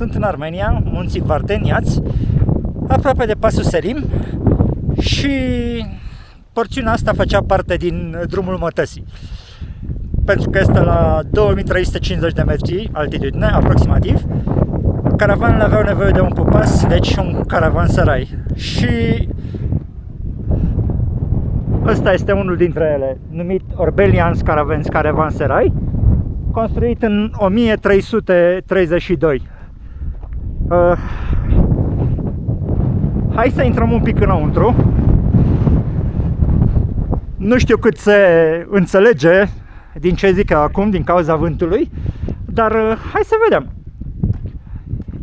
Sunt în Armenia, munții Vardeniați, aproape de pasul Selim, și porțiunea asta făcea parte din drumul Mătăsii. Pentru că este la 2350 de metri altitudine, aproximativ, caravanele aveau nevoie de un pupas, deci un caravanserai. Și ăsta este unul dintre ele, numit Orbelians Caravanserai, construit în 1332. Hai să intrăm un pic înăuntru. Nu știu cât se înțelege din ce zic eu acum, din cauza vântului, dar hai să vedem.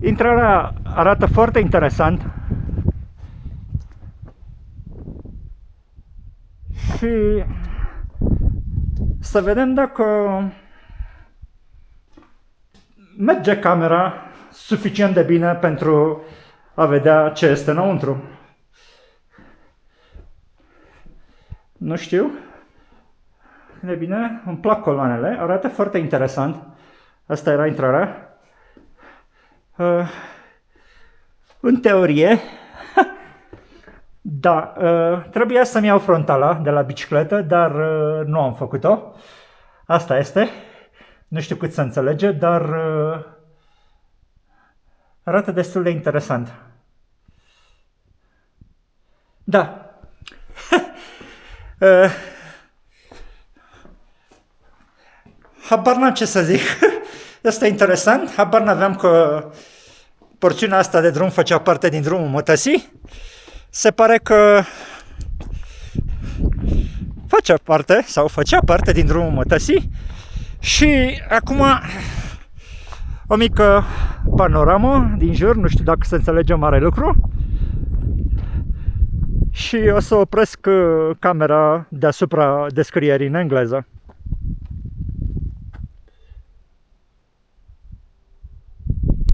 Intrarea arată foarte interesant și să vedem dacă merge camera suficient de bine pentru a vedea ce este înăuntru. Nu știu. E bine, îmi plac coloanele, arată foarte interesant. Asta era intrarea. În teorie, da, trebuia să-mi iau frontala de la bicicletă, dar nu am făcut-o. Asta este. Nu știu cât se înțelege, dar arată destul de interesant. Da. Habar n-am ce să zic. Este interesant. Habar n-aveam că porțiunea asta de drum făcea parte din drumul Mătăsii. Se pare că făcea parte din drumul Mătăsii. Și acum o mică panoramă din jur, nu știu dacă se înțelege mare lucru. Și o să opresc camera deasupra descrierii în engleză.